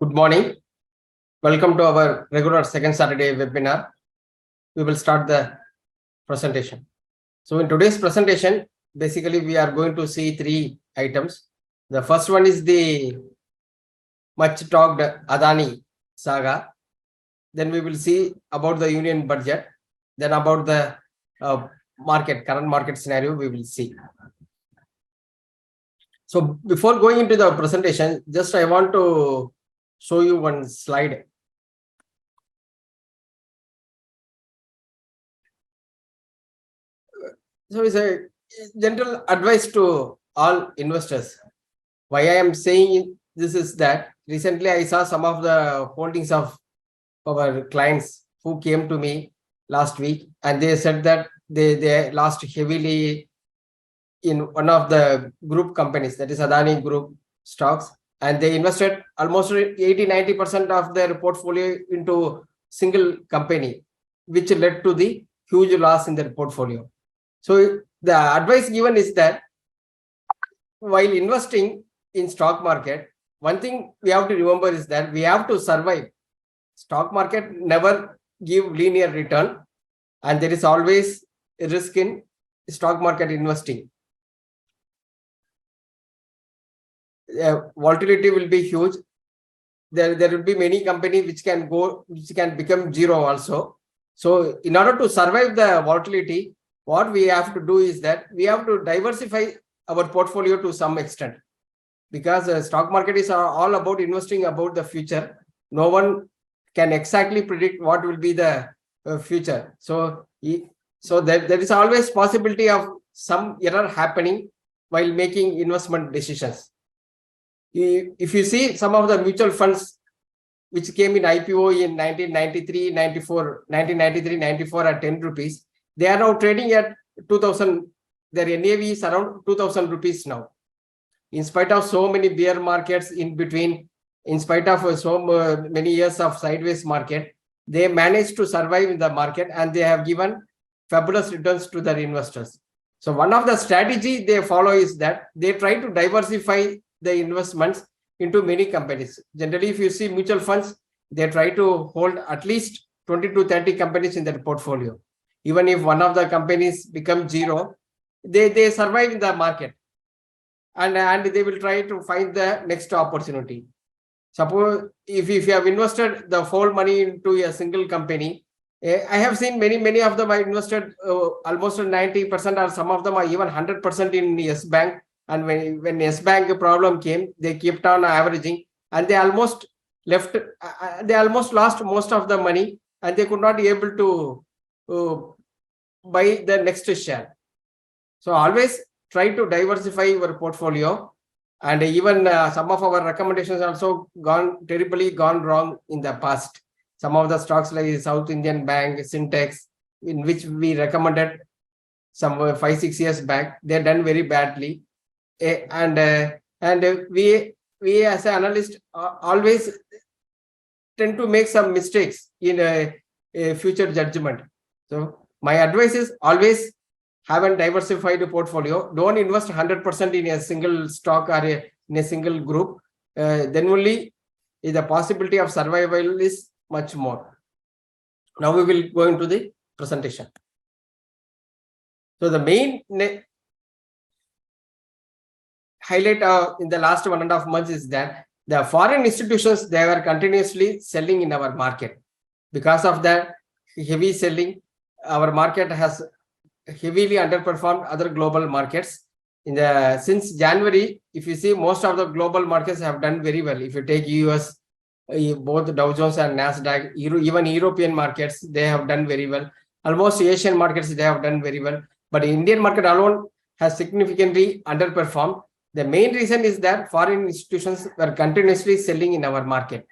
Good morning. Welcome to our regular second Saturday webinar. We will start the presentation. So in today's presentation, basically we are going to see three items. The first one is the much talked Adani saga. Then we will see about the union budget. Then about the current market scenario, we will see. So before going into the presentation, just I want to show you one slide. So it's a general advice to all investors. Why I am saying this is that recently I saw some of the holdings of our clients who came to me last week, and they said that they lost heavily in one of the group companies, that is Adani Group stocks, and they invested almost 80-90% of their portfolio into single company, which led to the huge loss in their portfolio. So the advice given is that while investing in stock market, one thing we have to remember is that we have to survive. Stock market never give linear return, and there is always a risk in stock market investing. Volatility will be huge. There will be many companies which can become zero also. So in order to survive the volatility, what we have to do is that we have to diversify our portfolio to some extent, because the stock market is all about investing about the future. No one can exactly predict what will be the future. So there is always possibility of some error happening while making investment decisions. If you see some of the mutual funds which came in IPO in 1993-94 at 10 rupees, they are now trading at 2000. Their NAV is around 2000 rupees now. In spite of so many bear markets in between, in spite of so many years of sideways market, they managed to survive in the market, and they have given fabulous returns to their investors. So one of the strategy they follow is that they try to diversify the investments into many companies. Generally, if you see mutual funds, they try to hold at least 20 to 30 companies in their portfolio. Even if one of the companies become zero, they survive in the market, and they will try to find the next opportunity. Suppose if you have invested the whole money into a single company, I have seen many of them are invested almost 90%, or some of them are even 100% in Yes Bank. And when Yes Bank problem came, they kept on averaging, and they almost lost most of the money, and they could not be able to buy the next share. So always try to diversify your portfolio. And even some of our recommendations also terribly gone wrong in the past. Some of the stocks like South Indian Bank, Syntex, in which we recommended some 5-6 years back, they done very badly. And we as an analyst always tend to make some mistakes in a future judgment. So my advice is always have a diversified portfolio. Don't invest 100% in a single stock or in a single group. Then only the possibility of survival is much more. Now we will go into the presentation. So the main highlight in the last 1.5 months is that the foreign institutions, they were continuously selling in our market. Because of that heavy selling, our market has heavily underperformed other global markets. Since January, if you see, most of the global markets have done very well. If you take US, both Dow Jones and Nasdaq, even European markets, they have done very well. Almost Asian markets, they have done very well. But the Indian market alone has significantly underperformed. The main reason is that foreign institutions were continuously selling in our market.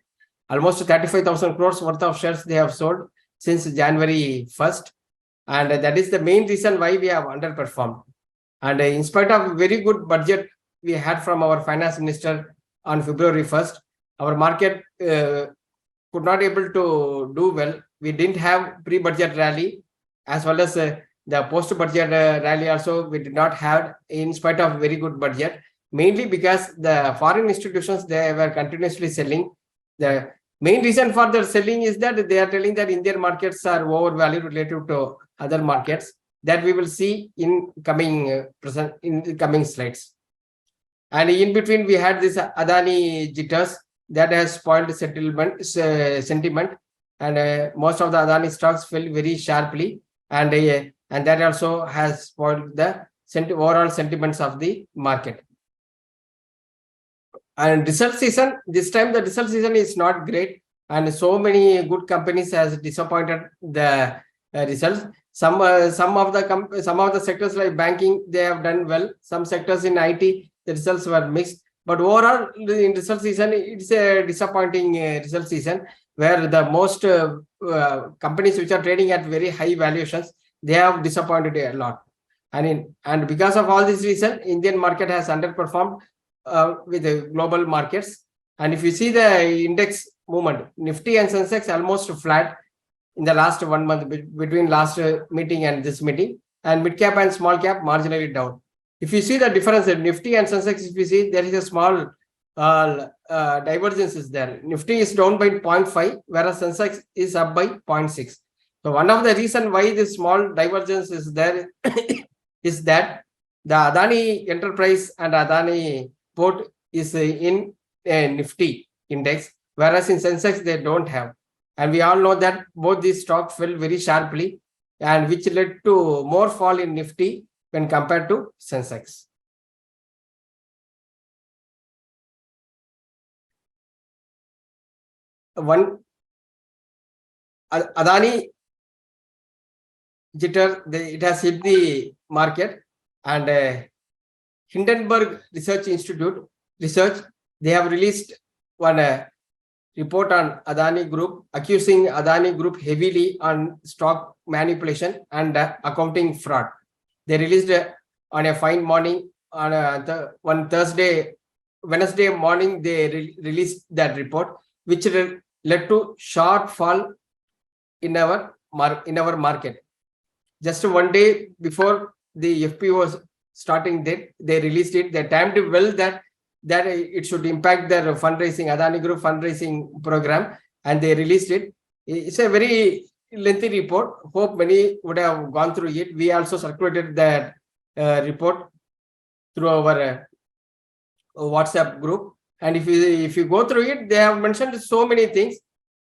Almost 35,000 crores worth of shares they have sold since January 1st. And that is the main reason why we have underperformed. And in spite of very good budget we had from our finance minister on February 1st, our market could not able to do well. We didn't have pre-budget rally, as well as the post-budget rally also we did not have, in spite of very good budget, mainly because the foreign institutions, they were continuously selling. The main reason for their selling is that they are telling that Indian markets are overvalued relative to other markets. That we will see in coming coming slides. And in between, we had this Adani jitters that has spoiled sentiment, and most of the Adani stocks fell very sharply, and that also has spoiled the overall sentiments of the market. And result season, this time the result season is not great, and so many good companies has disappointed the results. Some of the sectors like banking, they have done well. Some sectors in IT, the results were mixed. But overall, in result season, it's a disappointing result season, where the most companies which are trading at very high valuations, they have disappointed a lot. And because of all this reason, Indian market has underperformed with the global markets. And if you see the index movement, Nifty and Sensex almost flat in the last 1 month between last meeting and this meeting, and mid cap and small cap marginally down. If you see the difference in Nifty and Sensex, if you see, there is a small divergence is there. Nifty is down by 0.5, whereas Sensex is up by 0.6. So one of the reason why this small divergence is there is that the Adani Enterprise and Adani Port is in a Nifty index, whereas in Sensex they don't have. And we all know that both these stocks fell very sharply, and which led to more fall in Nifty when compared to Sensex. One Adani jitter, it has hit the market, and Hindenburg Research Institute research, they have released one report on Adani Group, accusing Adani Group heavily on stock manipulation and accounting fraud. They released on a fine morning on one Wednesday morning. They released that report, which led to sharp fall in our market. Just 1 day before the FP was starting date, they released it. They timed it well that it should impact their fundraising, Adani Group fundraising program, and they released it. It's a very lengthy report. Hope many would have gone through it. We also circulated that report through our WhatsApp group. And if you go through it, they have mentioned so many things.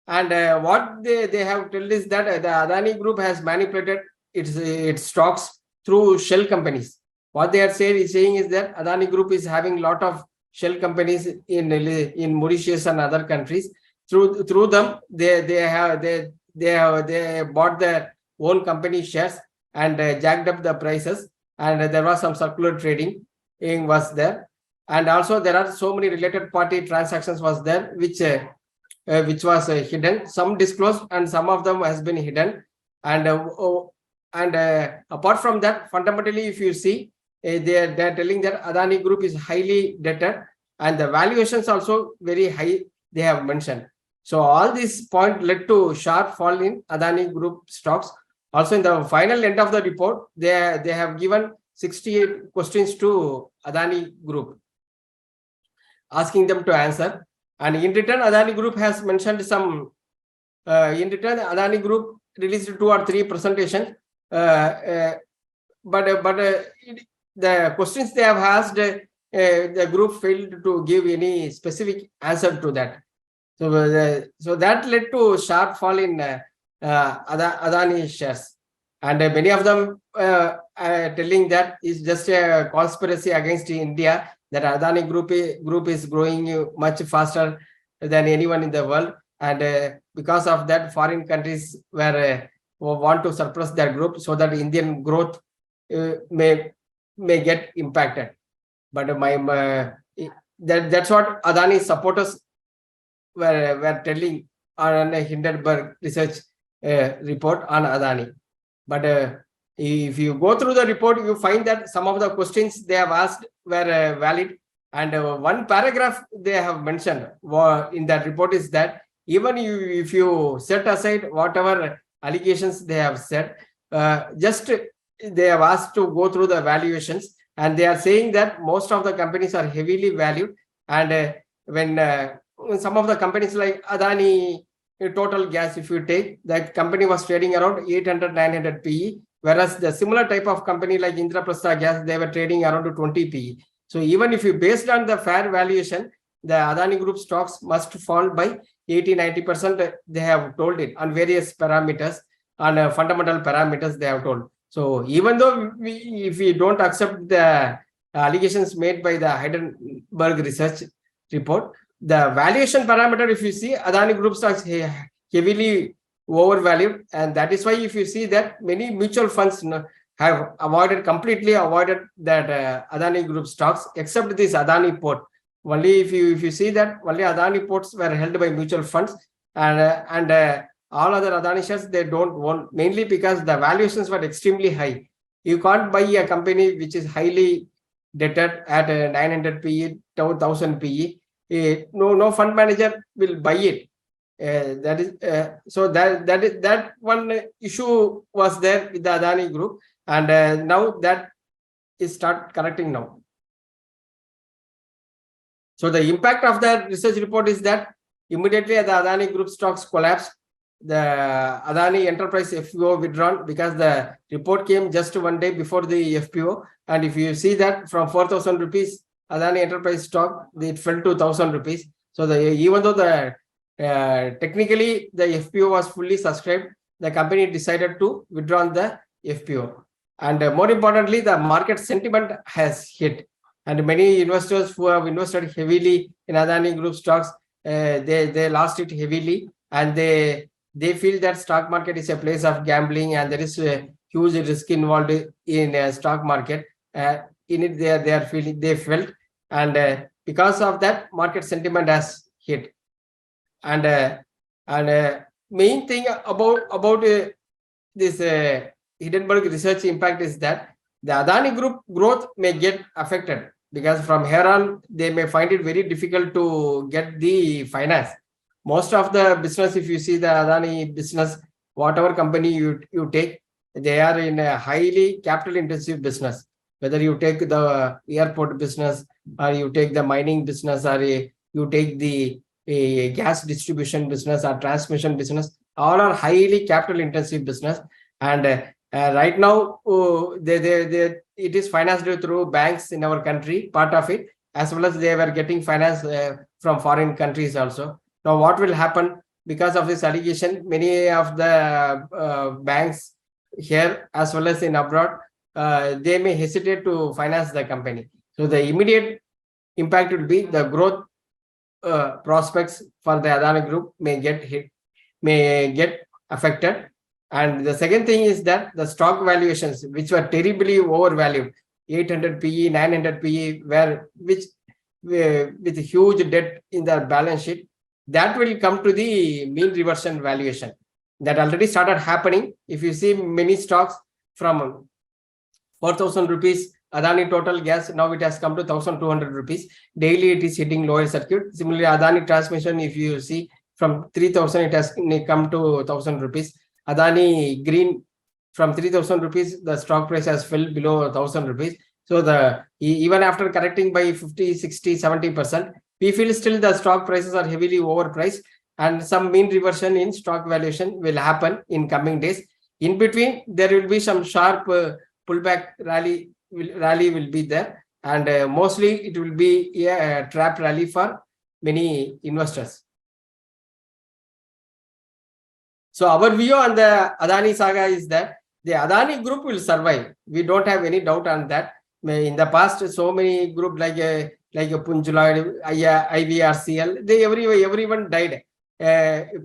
And what they have told is that the Adani Group has manipulated its stocks through shell companies. What they are saying is that Adani Group is having a lot of shell companies in Mauritius and other countries. Through them, they bought their own company shares and jacked up the prices, and there was some circular trading was there. And also there are so many related party transactions was there, which was hidden, some disclosed, and some of them has been hidden. And apart from that, fundamentally, if you see, they're telling that Adani Group is highly indebted, and the valuations also very high, they have mentioned. So all these points led to sharp fall in Adani Group stocks. Also in the final end of the report, they have given 68 questions to Adani Group, asking them to answer. And in return, Adani Group has mentioned some, in return, Adani Group released 2 or 3 presentations, but the questions they have asked, the group failed to give any specific answer to that. So that led to sharp fall in Adani shares. And many of them are telling that it's just a conspiracy against India, that Adani group is growing much faster than anyone in the world. And because of that, foreign countries want to suppress their group so that Indian growth may get impacted. But that's what Adani supporters were telling on a Hindenburg Research report on Adani. But if you go through the report, you find that some of the questions they have asked were valid. And one paragraph they have mentioned in that report is that even if you set aside whatever allegations they have said, just they have asked to go through the valuations, and they are saying that most of the companies are heavily valued. And when some of the companies like Adani Total Gas, if you take, that company was trading around 800, 900 PE, whereas the similar type of company like Indraprastha Gas, they were trading around 20 PE. So even if you based on the fair valuation, the Adani Group stocks must fall by 80-90%. They have told it on various parameters, on fundamental parameters they have told. So even though if we don't accept the allegations made by the Heidelberg research report, the valuation parameter, if you see, Adani Group stocks heavily overvalued, and that is why if you see that many mutual funds have completely avoided that Adani Group stocks, except this Adani Port. Only if you see that only Adani ports were held by mutual funds, and all other Adani shares they don't want, mainly because the valuations were extremely high. You can't buy a company which is highly debted at 900 PE, 1000 PE. No fund manager will buy it. That is so that one issue was there with the Adani Group, and now that is start correcting now. So the impact of that research report is that immediately the Adani Group stocks collapsed. The Adani Enterprise FPO withdrawn because the report came just one day before the FPO. And if you see that from 4,000 rupees, Adani Enterprise stock, it fell to 1,000 rupees. So even though the technically the FPO was fully subscribed, the company decided to withdraw the FPO. And more importantly, the market sentiment has hit. And many investors who have invested heavily in Adani Group stocks, they lost it heavily, and they feel that stock market is a place of gambling, and there is a huge risk involved in a stock market. In it, they felt, and because of that, market sentiment has hit. And main thing about this Hindenburg research impact is that the Adani Group growth may get affected, because from here on they may find it very difficult to get the finance. Most of the business, if you see the Adani business, whatever company you take, they are in a highly capital intensive business. Whether you take the airport business, or you take the mining business, or you take the gas distribution business or transmission business, all are highly capital intensive business. And right now, it is financed through banks in our country, part of it, as well as they were getting finance from foreign countries also. Now, what will happen because of this allegation? Many of the banks here as well as in abroad, they may hesitate to finance the company. So the immediate impact will be the growth prospects for the Adani Group may get affected. And the second thing is that the stock valuations, which were terribly overvalued, 800 PE, 900 PE, with huge debt in the balance sheet, that will come to the mean reversion valuation. That already started happening. If you see many stocks from 4,000 rupees, Adani Total Gas, now it has come to 1,200 rupees. Daily it is hitting lower circuit. Similarly, Adani Transmission, if you see from 3,000, it has come to 1,000 rupees. Adani Green, from 3,000 rupees, the stock price has fell below 1,000 rupees. So even after correcting by 50, 60, 70%, we feel still the stock prices are heavily overpriced, and some mean reversion in stock valuation will happen in coming days. In between, there will be some sharp pullback rally will be there, and mostly it will be a trap rally for many investors. So our view on the Adani saga is that the Adani Group will survive. We don't have any doubt on that. In the past, so many groups like Punjula, IVRCL, everyone died,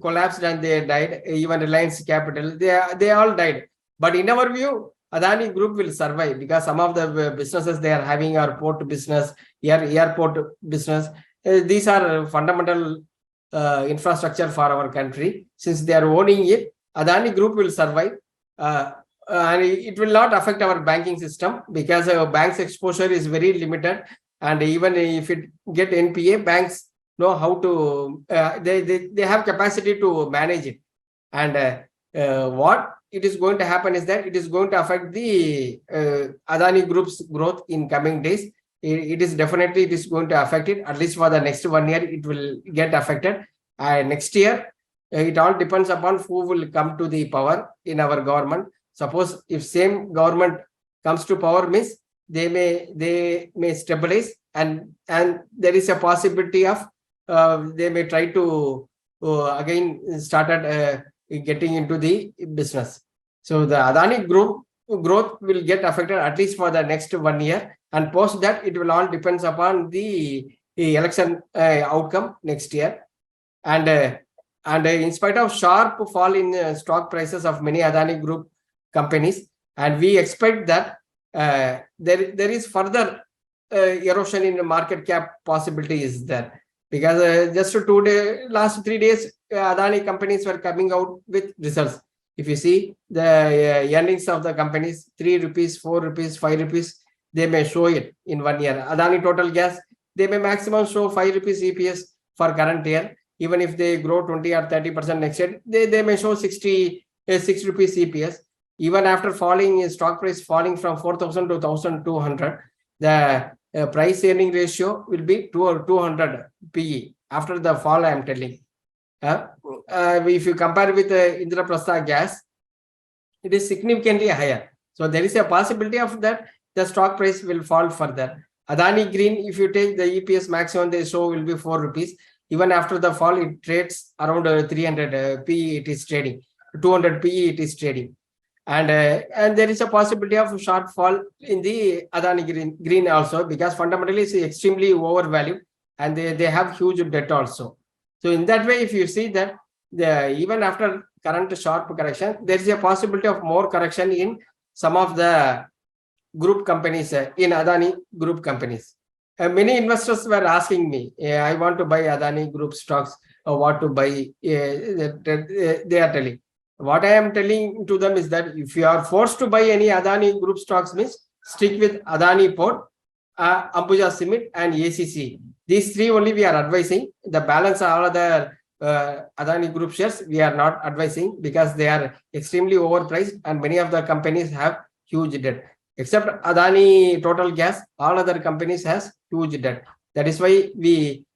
collapsed, and they died. Even Reliance Capital, they all died. But in our view, Adani Group will survive, because some of the businesses they are having are port business, airport business. These are fundamental infrastructure for our country. Since they are owning it, Adani Group will survive, and it will not affect our banking system, because bank's exposure is very limited, and even if it get NPA, banks know how to they have capacity to manage it. And what it is going to happen is that it is going to affect the Adani Group's growth in coming days. it is definitely it is going to affect it. At least for the next 1 year, it will get affected. Next year, it all depends upon who will come to the power in our government. Suppose if same government comes to power, means they may stabilize, and there is a possibility of they may try to again started getting into the business. So the Adani group growth will get affected at least for the next 1 year, and post that it will all depends upon the election outcome next year. And in spite of sharp fall in stock prices of many Adani group companies, and we expect that there is further erosion in the market cap possibility is there, because just last 3 days Adani companies were coming out with results. If you see the earnings of the companies, 3 rupees, 4 rupees, 5 rupees, they may show it in 1 year. Adani Total Gas, they may maximum show 5 rupees EPS for current year. Even if they grow 20 or 30% next year, they may show 6 rupees EPS. Even after falling, stock price falling from 4,000 to 1,200, the price earning ratio will be 200 PE after the fall, I am telling. If you compare with Indraprastha Gas, it is significantly higher. So there is a possibility of that the stock price will fall further. Adani Green, if you take the EPS maximum they show will be 4 rupees. Even after the fall, it trades around 300 PE it is trading, 200 PE it is trading. And there is a possibility of short fall in the Adani Green also, because fundamentally it's extremely overvalued and they have huge debt also. So in that way, if you see that even after current sharp correction, there is a possibility of more correction in some of the group companies, in Adani group companies. Many investors were asking me, I want to buy Adani group stocks, or what to buy. They are telling. What I am telling to them is that if you are forced to buy any Adani group stocks, means stick with Adani Port, Ambuja Cement, and ACC. These 3 only we are advising. The balance all other Adani group shares we are not advising, because they are extremely overpriced and many of the companies have huge debt. Except Adani Total Gas, all other companies has huge debt. That is why we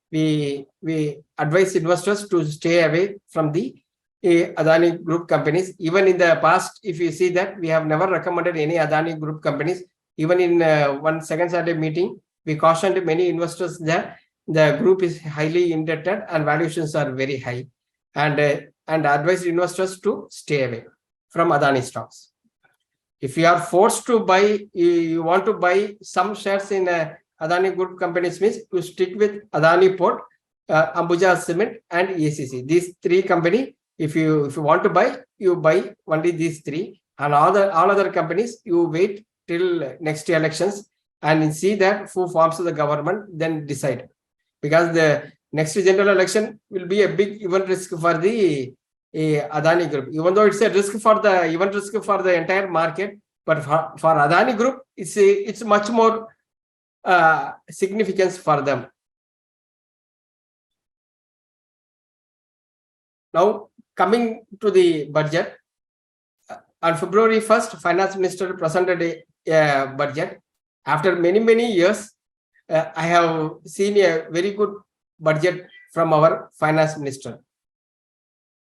advise investors to stay away from the Adani group companies. Even in the past, if you see that, we have never recommended any Adani group companies. Even in one second Saturday meeting, we cautioned many investors that the group is highly indebted and valuations are very high, and advised investors to stay away from Adani stocks. If you are forced to buy, you want to buy some shares in Adani group companies, means you stick with Adani Port, Ambuja Cement, and ACC. These 3 companies, if you want to buy, you buy only these 3, and all other companies you wait till next elections and see that who forms the government, then decide. Because the next general election will be a big event risk for the Adani group. Even though it's a risk for the event risk for the entire market, but for Adani group, it's much more significance for them. Now, coming to the budget, on February 1st, Finance Minister presented a budget. After many years, I have seen a very good budget from our Finance Minister.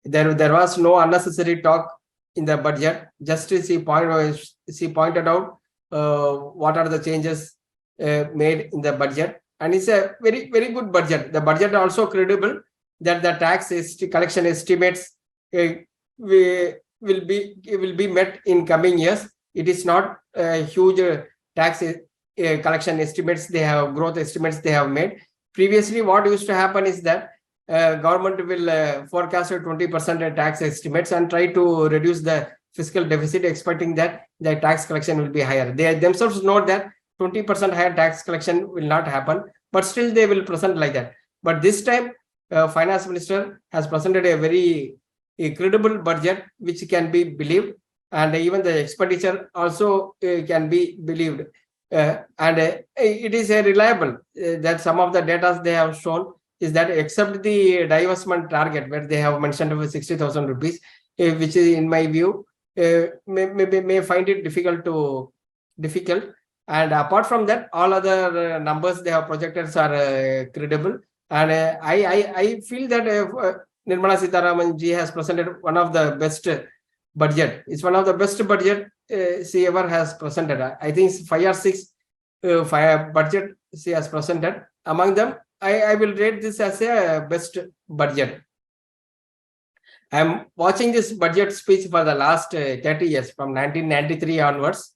There was no unnecessary talk in the budget. Just she pointed out what are the changes made in the budget, and it's a very good budget. The budget also credible that the tax collection estimates will be met in coming years. It is not a huge tax collection estimates they have, growth estimates they have made. Previously, what used to happen is that government will forecast a 20% tax estimates and try to reduce the fiscal deficit, expecting that the tax collection will be higher. They themselves know that 20% higher tax collection will not happen, but still they will present like that. But this time, Finance Minister has presented a very credible budget which can be believed, and even the expenditure also can be believed. And it is a reliable that some of the data they have shown is that, except the divestment target where they have mentioned over 60,000 rupees, which is in my view may find it difficult. And apart from that, all other numbers they have projected are credible. And I feel that Nirmala Sitharaman ji has presented one of the best budget. It's one of the best budget she ever has presented. I think 5 or 6 budget she has presented. Among them, I will rate this as a best budget. I'm watching this budget speech for the last 30 years, from 1993 onwards.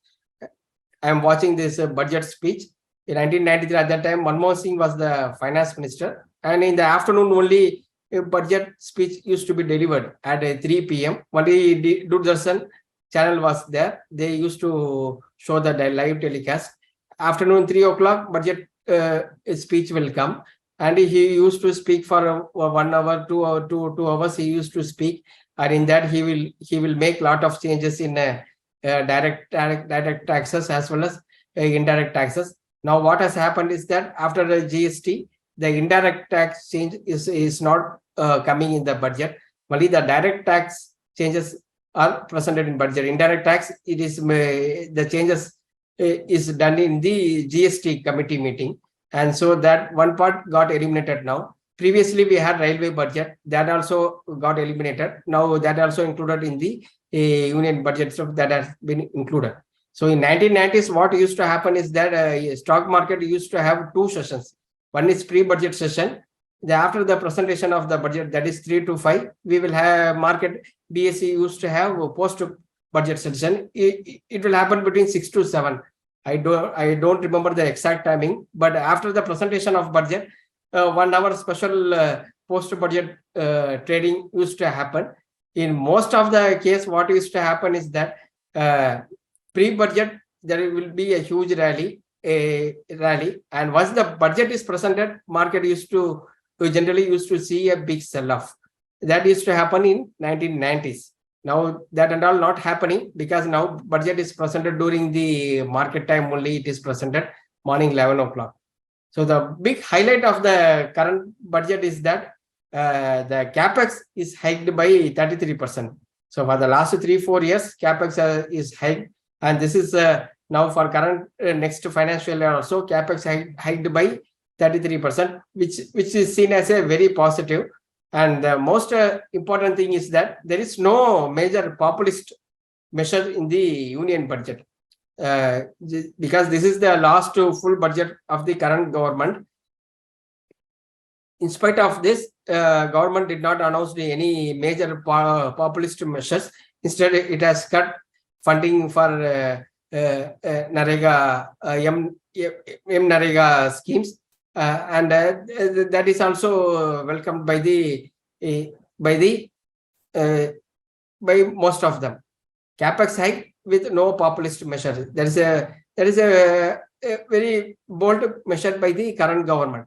I'm watching this budget speech. In 1993, at that time, Manmohan Singh was the finance minister. And in the afternoon, only a budget speech used to be delivered at 3 p.m. Only Doordarshan channel was there. They used to show the live telecast. Afternoon, 3 o'clock, budget speech will come. And he used to speak for 1 hour, 2 hours, 2 hours. He used to speak, and in that he will make a lot of changes in direct taxes as well as indirect taxes. Now, what has happened is that after the GST, the indirect tax change is not coming in the budget. Only the direct tax changes are presented in budget. Indirect tax, it is the changes is done in the GST committee meeting. And so that one part got eliminated now. Previously, we had railway budget that also got eliminated. Now that also included in the union budget, so that has been included. So in 1990s, what used to happen is that stock market used to have 2 sessions. One is pre-budget session. After the presentation of the budget, that is 3 to 5, we will have market. BSE used to have a post-budget session. It will happen between 6 to 7. I don't remember the exact timing, but after the presentation of budget, 1 hour special post-budget trading used to happen. In most of the case, what used to happen is that pre-budget, there will be a huge rally, and once the budget is presented, market generally used to see a big sell-off. That used to happen in 1990s. Now that and all not happening, because now budget is presented during the market time only. It is presented morning 11 o'clock. So the big highlight of the current budget is that the capex is hiked by 33%. So for the last 3-4 years, capex is hiked, and this is now for current next financial year also, capex hiked by 33%, which is seen as a very positive. And the most important thing is that there is no major populist measure in the union budget, because this is the last full budget of the current government. In spite of this, government did not announce any major populist measures. Instead, it has cut funding for NREGA, NREGA schemes. And that is also welcomed by most of them. Capex hike with no populist measure. There is a very bold measure by the current government.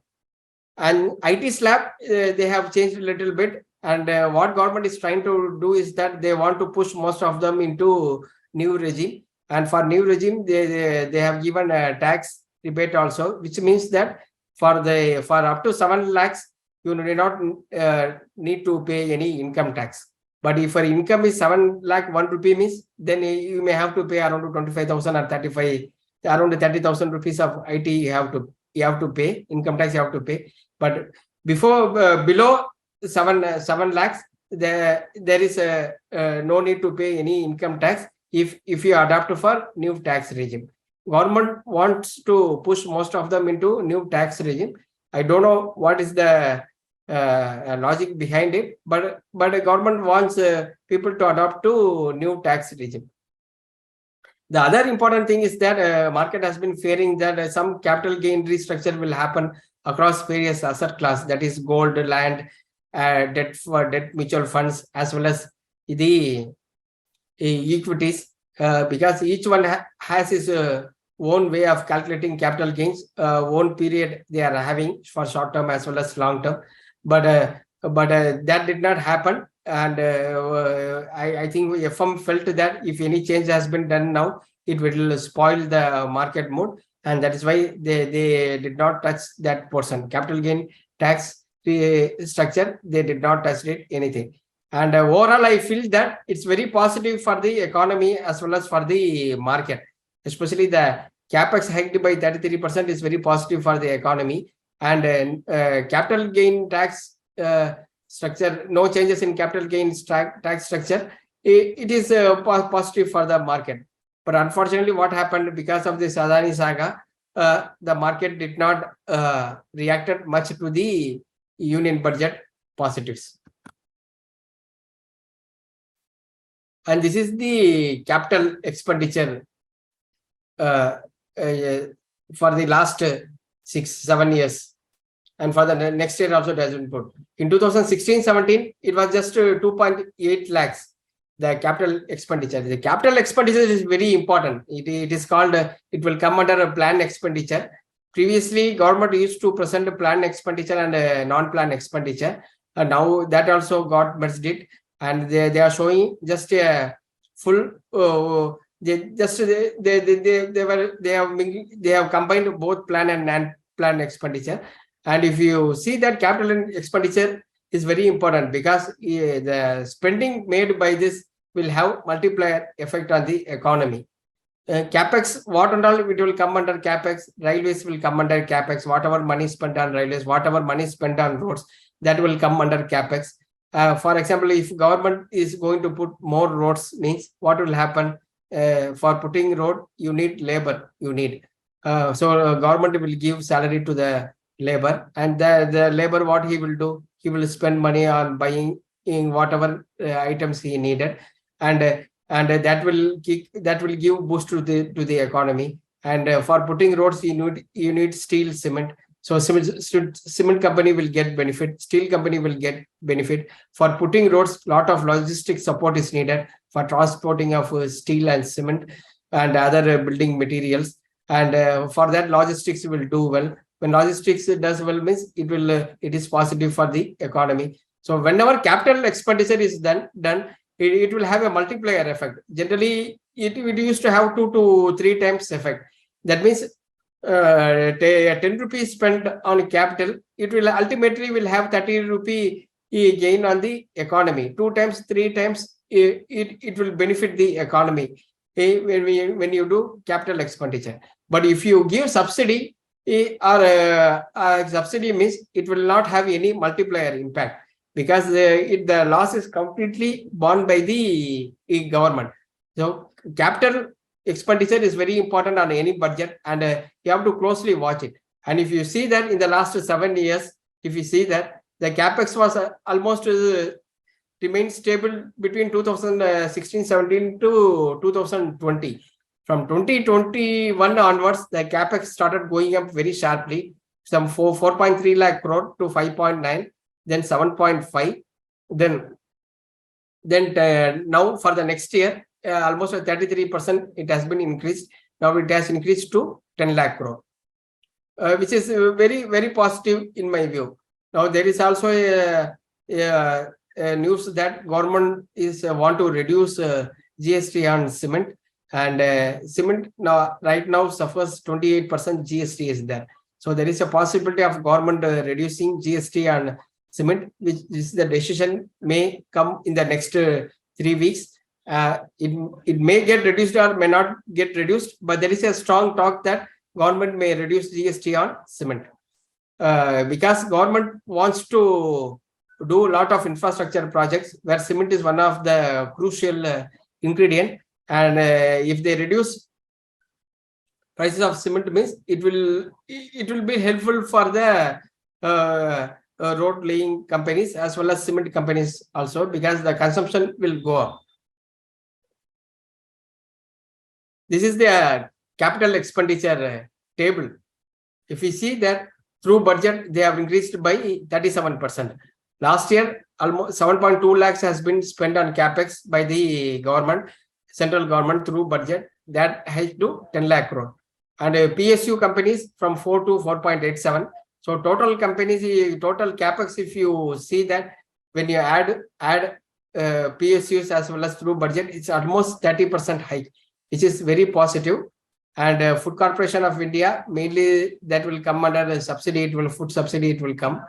And IT slab, they have changed a little bit. And what government is trying to do is that they want to push most of them into new regime. And for new regime, they have given a tax rebate also, which means that for up to 7 lakhs, you do not need to pay any income tax. But if your income is 7 lakh 1 rupee means, then you may have to pay around 25,000 or 35, around 30,000 rupees of IT you have to pay, income tax you have to pay. But below 7 lakhs, there is no need to pay any income tax if you adapt for new tax regime. Government wants to push most of them into new tax regime. I don't know what is the logic behind it, but the government wants people to adopt to new tax regime. The other important thing is that market has been fearing that some capital gain restructure will happen across various asset class, that is gold, land, debt mutual funds, as well as the equities, because each one has its own way of calculating capital gains, own period they are having for short term as well as long term. But that did not happen, and I think FM felt that if any change has been done now, it will spoil the market mood, and that is why they did not touch that portion. Capital gain tax structure, they did not touch it anything. And overall, I feel that it's very positive for the economy as well as for the market, especially the capex hiked by 33% is very positive for the economy. And capital gain tax structure, no changes in capital gains tax structure, it is positive for the market. But unfortunately, what happened because of this Adani saga, the market did not reacted much to the union budget positives. And this is the capital expenditure for the last 6-7 years. And for the next year also it has been put. In 2016-17, it was just 2.8 lakhs, the capital expenditure. The capital expenditure is very important. It is called, it will come under a planned expenditure. Previously, government used to present a planned expenditure and a non-planned expenditure. And now that also got merged it. And they are showing just a full, they have combined both planned and non-planned expenditure. And if you see that capital expenditure is very important, because the spending made by this will have multiplier effect on the economy. Capex, what and all, it will come under capex. Railways will come under capex. Whatever money spent on railways, whatever money spent on roads, that will come under capex. For example, if government is going to put more roads, means what will happen? For putting road, you need labor. So government will give salary to the labor, and the labor, what he will do, he will spend money on buying in whatever items he needed, and that will give boost to the economy. And for putting roads, you need steel, cement. So cement company will get benefit, steel company will get benefit. For putting roads, lot of logistics support is needed for transporting of steel and cement and other building materials. And for that, logistics will do well. When logistics does well, means it is positive for the economy. So whenever capital expenditure is done, it will have a multiplier effect. Generally, it used to have 2 to 3 times effect. That means 10 rupees spent on capital, it will ultimately will have 30 rupee gain on the economy. 2 times, 3 times, it will benefit the economy when you do capital expenditure. But if you give subsidy, or subsidy, means it will not have any multiplier impact, because the loss is completely borne by the government. So capital expenditure is very important on any budget, and you have to closely watch it. And if you see that in the last 7 years, if you see that the capex was almost remained stable between 2016-17 to 2020. From 2021 onwards, the capex started going up very sharply, some 4.3 lakh crore to 5.9, then 7.5, then now for the next year, almost 33% it has been increased. Now it has increased to 10 lakh crore, which is very, very positive in my view. Now there is also a news that government is want to reduce GST on cement, and cement right now suffers 28% GST is there. So there is a possibility of government reducing GST on cement, which is the decision may come in the next 3 weeks. It may get reduced or may not get reduced, but there is a strong talk that government may reduce GST on cement, because government wants to do a lot of infrastructure projects where cement is one of the crucial ingredient. And if they reduce prices of cement, means it will be helpful for the road laying companies as well as cement companies also, because the consumption will go up. This is the capital expenditure table. If we see that through budget, they have increased by 37%. Last year, almost 7.2 lakhs has been spent on capex by the government, central government through budget. That has to 10 lakh crore. And PSU companies from 4 to 4.87. So total companies, total capex, if you see that when you add PSUs as well as through budget, it's almost 30% hike, which is very positive. And Food Corporation of India, mainly that will come under a subsidy, food subsidy, it will come.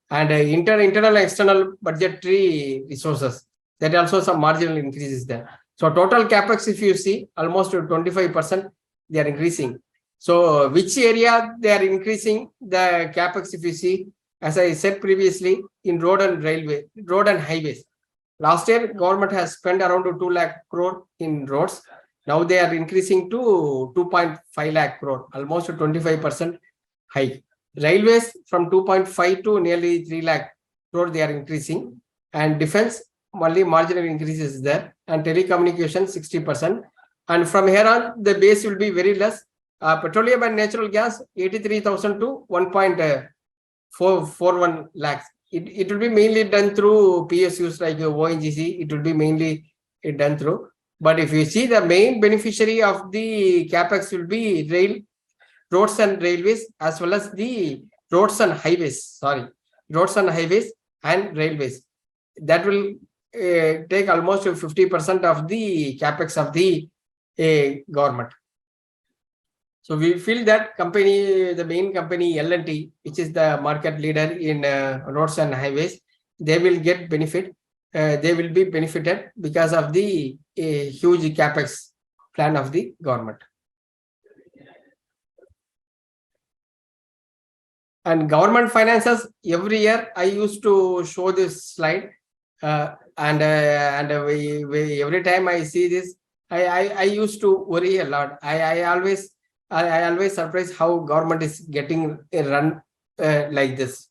And internal and external budgetary resources, that also some marginal increase is there. So total capex, if you see, almost 25%, they are increasing. So which area they are increasing the capex? If you see, as I said previously, in road and highways. Last year, government has spent around 2 lakh crore in roads. Now they are increasing to 2.5 lakh crore, almost 25% hike. Railways from 2.5 to nearly 3 lakh crore they are increasing, and defense only marginal increase is there, and telecommunication 60%. And from here on, the base will be very less. Petroleum and natural gas 83,000 to 1.441 lakhs. It will be mainly done through PSUs like ONGC. It will be mainly done through. But if you see, the main beneficiary of the capex will be roads and railways, as well as the roads and highways. Roads and highways and railways. That will take almost 50% of the capex of the government. So we feel that the main company L&T, which is the market leader in roads and highways, they will get benefit. They will be benefited because of the huge capex plan of the government. And government finances, every year I used to show this slide, and every time I see this, I used to worry a lot. I always surprised how government is getting a run like this.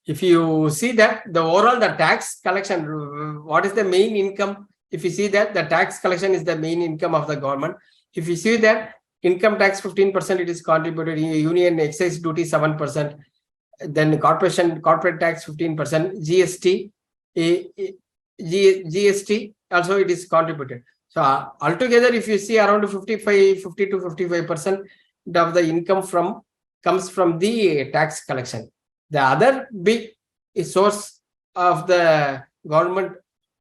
If you see that the overall the tax collection, what is the main income? If you see that the tax collection is the main income of the government. If you see that income tax 15%, it is contributed, union excise duty 7%, then corporate tax 15%, GST also it is contributed. So altogether, if you see, around 50 to 55% of the income comes from the tax collection. The other big source of the government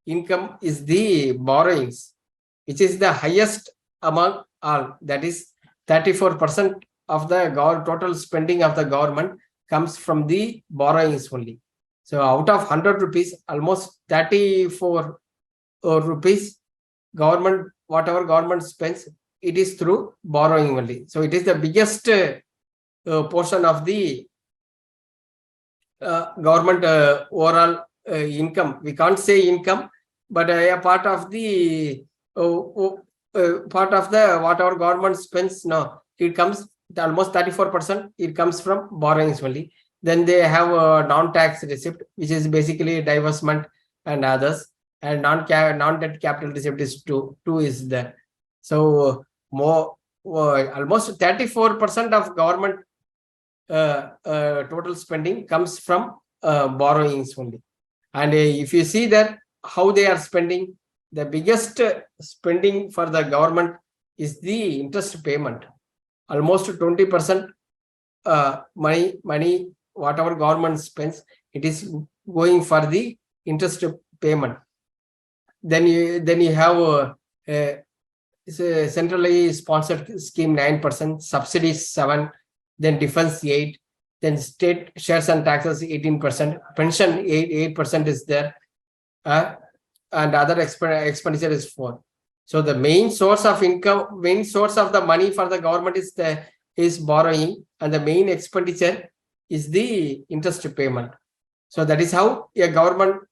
income is the borrowings, which is the highest among all. That is 34% of the total spending of the government comes from the borrowings only. So out of 100 rupees, almost 34 rupees whatever government spends, it is through borrowing only. So it is the biggest portion of the government overall income. We can't say income, but a part of the whatever government spends. No, it comes almost 34%. It comes from borrowings only. Then they have a non-tax receipt, which is basically divestment and others. And non-debt capital receipt is two is there. So almost 34% of government total spending comes from borrowings only. And if you see that how they are spending, the biggest spending for the government is the interest payment. Almost 20% money whatever government spends, it is going for the interest payment. Then you have centrally sponsored scheme 9%, subsidies 7%, then defense 8%, then state shares and taxes 18%, pension 8% is there, and other expenditure is 4%. So the main source of income, main source of the money for the government is borrowing, and the main expenditure is the interest payment. So that is how a government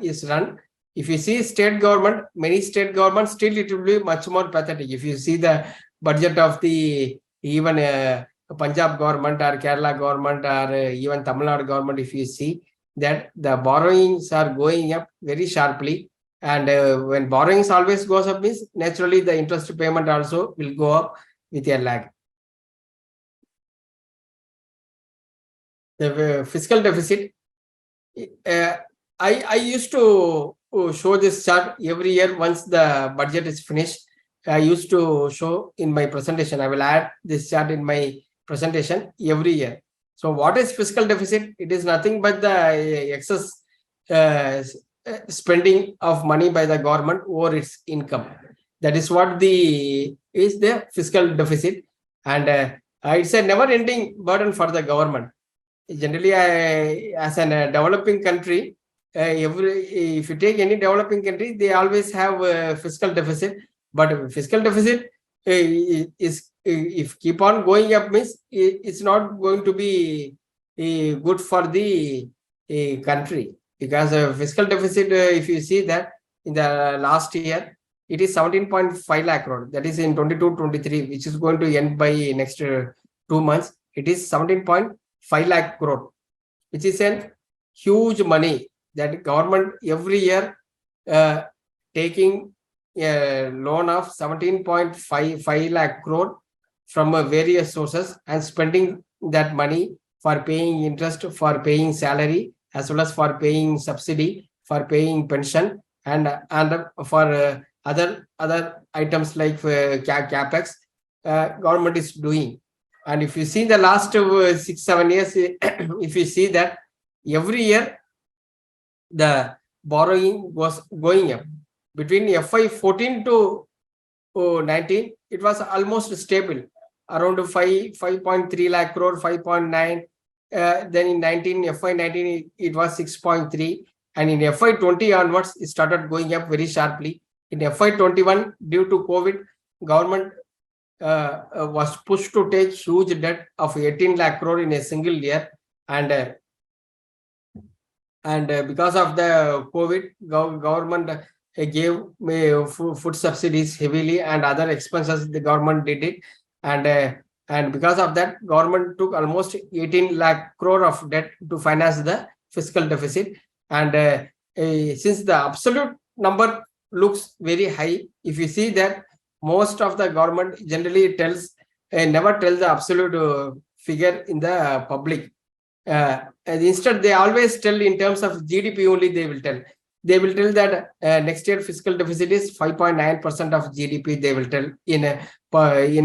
is run. If you see state government, many state governments, still it will be much more pathetic. If you see the budget of the even Punjab government or Kerala government or even Tamil Nadu government, if you see that the borrowings are going up very sharply, and when borrowings always goes up, means naturally the interest payment also will go up with a lag. The fiscal deficit, I used to show this chart every year once the budget is finished. I used to show in my presentation. I will add this chart in my presentation every year. So what is fiscal deficit? It is nothing but the excess spending of money by the government over its income. That is what is the fiscal deficit, and it's a never-ending burden for the government. Generally, as a developing country, if you take any developing country, they always have a fiscal deficit, but fiscal deficit is if keep on going up means it's not going to be good for the country, because fiscal deficit, if you see that in the last year, it is 17.5 lakh crore. That is in 22-23, which is going to end by next 2 months. It is 17.5 lakh crore, which is a huge money that government every year taking a loan of 17.55 lakh crore from various sources and spending that money for paying interest, for paying salary, as well as for paying subsidy, for paying pension, and for other items like capex, government is doing. And if you see the last 6-7 years, if you see that every year the borrowing was going up. Between FY 14 to 19, it was almost stable, around 5.3 lakh crore, 5.9. Then in FY 19, it was 6.3. And in FY 20 onwards, it started going up very sharply. In FY 21, due to COVID, government was pushed to take huge debt of 18 lakh crore in a single year. And because of the COVID, government gave food subsidies heavily, and other expenses the government did it. And because of that, government took almost 18 lakh crore of debt to finance the fiscal deficit. And since the absolute number looks very high, if you see that most of the government generally never tells the absolute figure in the public. Instead, they always tell in terms of GDP only. They will tell that next year fiscal deficit is 5.9% of GDP. They will tell in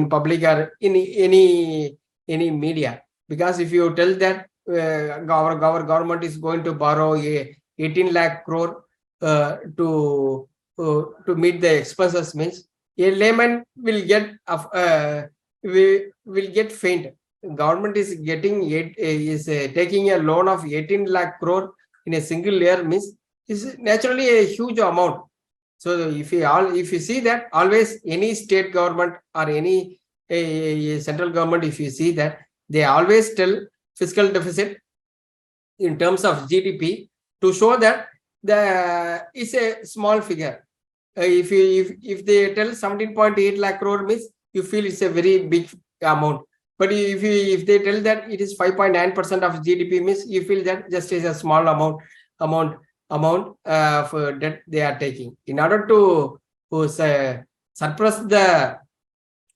public or in any media. Because if you tell that our government is going to borrow 18 lakh crore to meet the expenses, means a layman will get faint. Government is taking a loan of 18 lakh crore in a single year, means is naturally a huge amount. So if you see that, always any state government or any central government, if you see that, they always tell fiscal deficit in terms of GDP to show that it's a small figure. If they tell 17.8 lakh crore, means you feel it's a very big amount. But if they tell that it is 5.9% of GDP, means you feel that just is a small amount of debt they are taking. In order to suppress the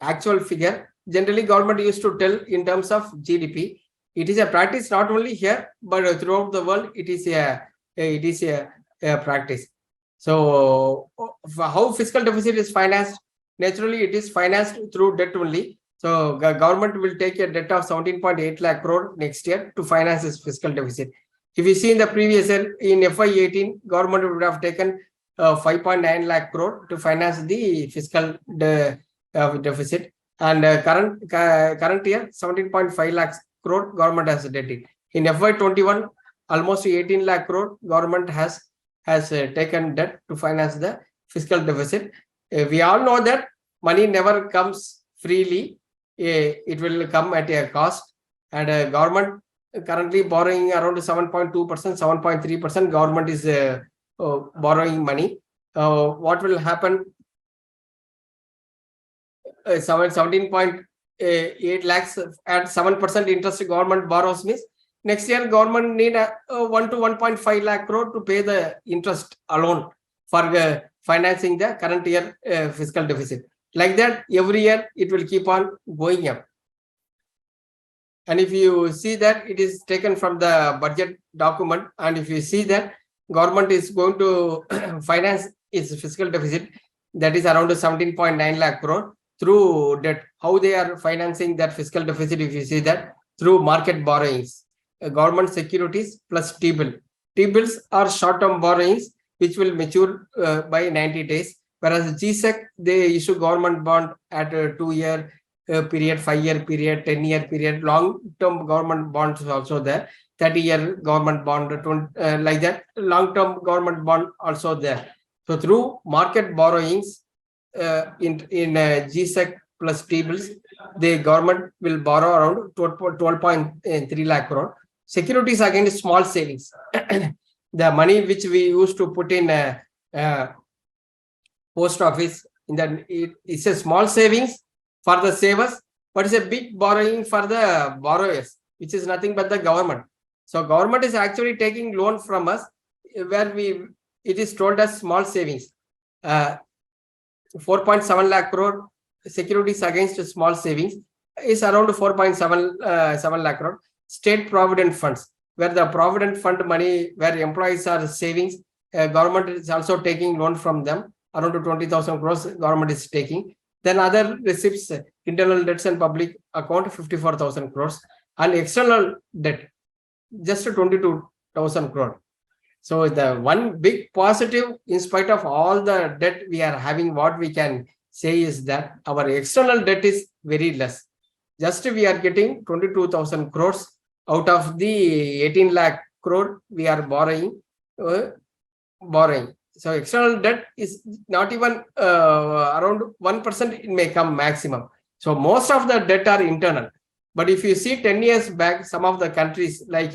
actual figure, generally government used to tell in terms of GDP. It is a practice not only here but throughout the world. It is a practice. So how fiscal deficit is financed? Naturally, it is financed through debt only. So government will take a debt of 17.8 lakh crore next year to finance its fiscal deficit. If you see in the previous year, in FY 18, government would have taken 5.9 lakh crore to finance the fiscal deficit. And current year, 17.5 lakh crore government has debted. In FY 21, almost 18 lakh crore government has taken debt to finance the fiscal deficit. We all know that money never comes freely. It will come at a cost, and government currently borrowing around 7.2%, 7.3%. Government is borrowing money. What will happen? 17.8 lakhs at 7% interest government borrows, means next year government need 1 to 1.5 lakh crore to pay the interest alone for financing the current year fiscal deficit. Like that, every year it will keep on going up. And if you see that, it is taken from the budget document, and if you see that government is going to finance its fiscal deficit, that is around 17.9 lakh crore through debt. How they are financing that fiscal deficit? If you see that, through market borrowings, government securities plus T-bill. T-bills are short-term borrowings which will mature by 90 days. Whereas GSEC, they issue government bond at a 2-year period, 5-year period, 10-year period. Long-term government bonds is also there. 30-year government bond, like that. Long-term government bond also there. So through market borrowings in GSEC plus T-bills, the government will borrow around 12.3 lakh crore. Securities against small savings. The money which we used to put in post office, it's a small savings for the savers, but it's a big borrowing for the borrowers, which is nothing but the government. So government is actually taking loan from us, where it is told as small savings. 4.7 lakh crore securities against small savings is around 4.7 lakh crore. State provident funds, where the provident fund money, where employees are savings, government is also taking loan from them, around 20,000 crores government is taking. Then other receipts, internal debts and public account 54,000 crores, and external debt just 22,000 crore. So the one big positive, in spite of all the debt we are having, what we can say is that our external debt is very less. Just we are getting 22,000 crores out of the 18 lakh crore we are borrowing. So external debt is not even around 1%, it may come maximum. So most of the debt are internal. But if you see 10 years back, some of the countries like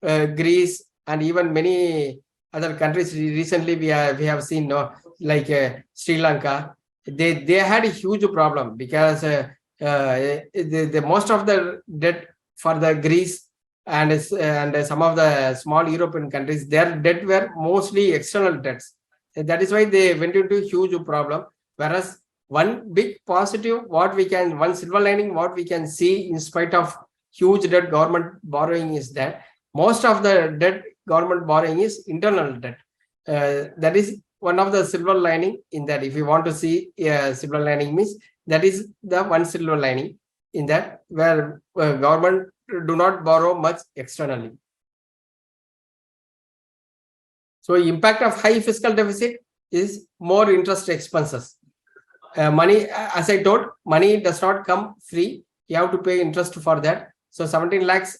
Greece and even many other countries, recently we have seen like Sri Lanka, they had a huge problem because the most of the debt for the Greece and some of the small European countries, their debt were mostly external debts. That is why they went into a huge problem. Whereas one big positive, one silver lining, what we can see in spite of huge debt government borrowing is that most of the debt government borrowing is internal debt. That is one of the silver lining in that. If you want to see silver lining means, that is the one silver lining in that, where government do not borrow much externally. So impact of high fiscal deficit is more interest expenses. Money, as I told, money does not come free. You have to pay interest for that. So 17 lakhs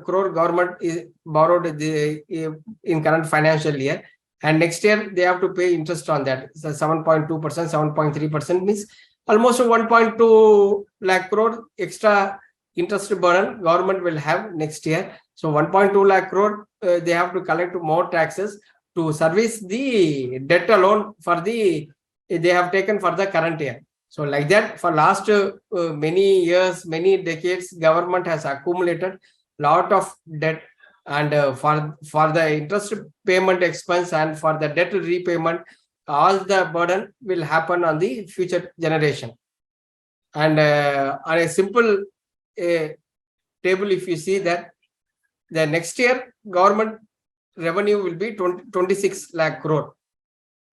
crore government is borrowed in current financial year, and next year they have to pay interest on that. So 7.2%, 7.3% means almost 1.2 lakh crore extra interest burden government will have next year. So 1.2 lakh crore they have to collect more taxes to service the debt alone for they have taken for the current year. So like that, for last many years, many decades, government has accumulated lot of debt, and for the interest payment expense and for the debt repayment, all the burden will happen on the future generation. And on a simple table, if you see that the next year government revenue will be 26 lakh crore.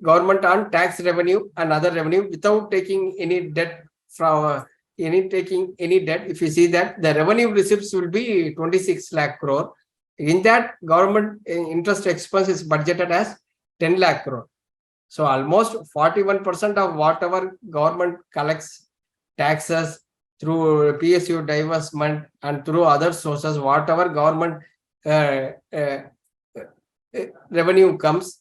Government on tax revenue and other revenue without taking any debt from taking any debt. If you see that the revenue receipts will be 26 lakh crore. In that, government interest expense is budgeted as 10 lakh crore. So almost 41% of whatever government collects taxes through PSU divestment and through other sources, whatever government revenue comes,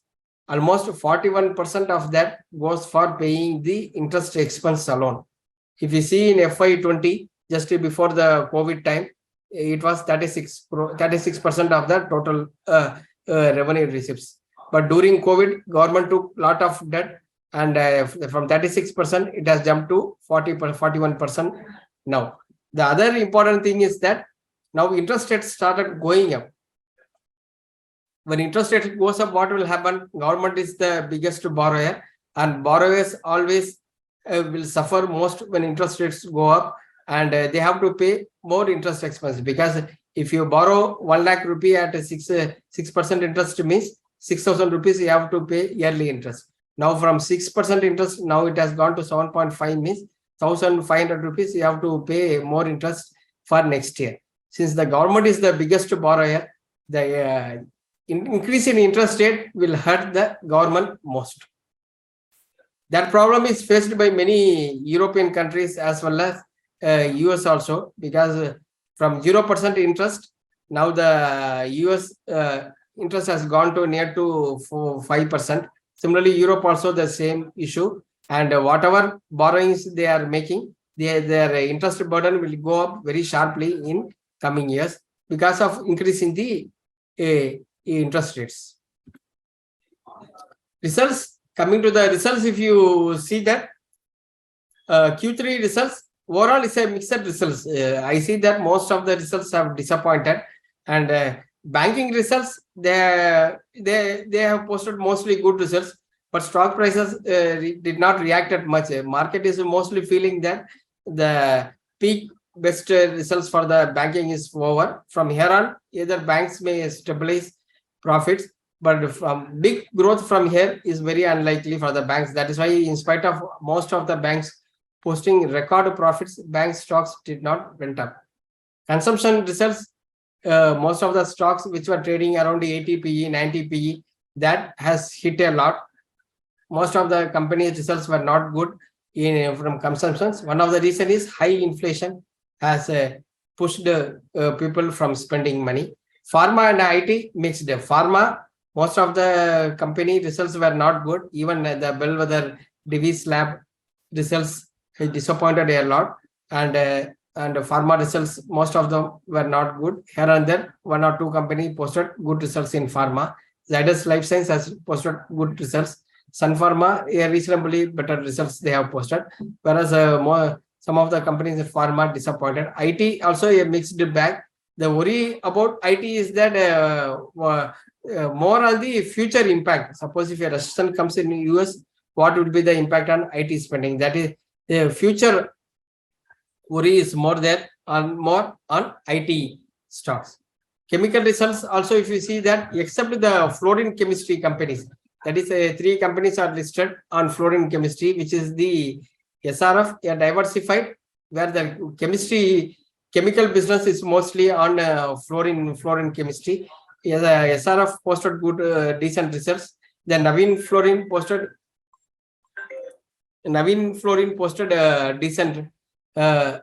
almost 41% of that goes for paying the interest expense alone. If you see in FY20, just before the COVID time, it was 36% of the total revenue receipts. But during COVID, government took lot of debt, and from 36%, it has jumped to 41% now. The other important thing is that now interest rates started going up. When interest rate goes up, what will happen? Government is the biggest borrower, and borrowers always will suffer most when interest rates go up, and they have to pay more interest expense, because if you borrow 1 lakh rupee at 6% interest means 6,000 rupees you have to pay yearly interest. Now from 6% interest, now it has gone to 7.5 means 1,500 rupees you have to pay more interest for next year. Since the government is the biggest borrower, the increase in interest rate will hurt the government most. That problem is faced by many European countries as well as US also, because from 0% interest, now the US interest has gone to near to 5%. Similarly, Europe also the same issue, and whatever borrowings they are making, their interest burden will go up very sharply in coming years because of increase in the interest rates. Results, coming to the results, if you see that Q3 results, overall is a mixed results. I see that most of the results have disappointed, and banking results, they have posted mostly good results, but stock prices did not react that much. Market is mostly feeling that the peak best results for the banking is over. From here on, either banks may stabilize profits, but from big growth from here is very unlikely for the banks. That is why, in spite of most of the banks posting record profits, bank stocks did not went up. Consumption results, most of the stocks which were trading around 80 PE, 90 PE, that has hit a lot. Most of the companies' results were not good from consumptions. One of the reason is high inflation has pushed people from spending money. Pharma and IT mixed. Pharma, most of the company results were not good. Even the bellwether Divi's Lab results disappointed a lot, and pharma results, most of them were not good. Here and there, one or two companies posted good results in pharma. Zydus Life Science has posted good results. Sun Pharma, reasonably better results they have posted, whereas some of the companies in pharma disappointed. IT also a mixed bag. The worry about IT is that more on the future impact. Suppose if a recession comes in the US, what would be the impact on IT spending? That is the future worry is more on IT stocks. Chemical results also, if you see that, except the fluorine chemistry companies, that is 3 companies are listed on fluorine chemistry, which is the SRF, a diversified, where the chemical business is mostly on fluorine chemistry. SRF posted good decent results. Then Navin Fluorine posted decent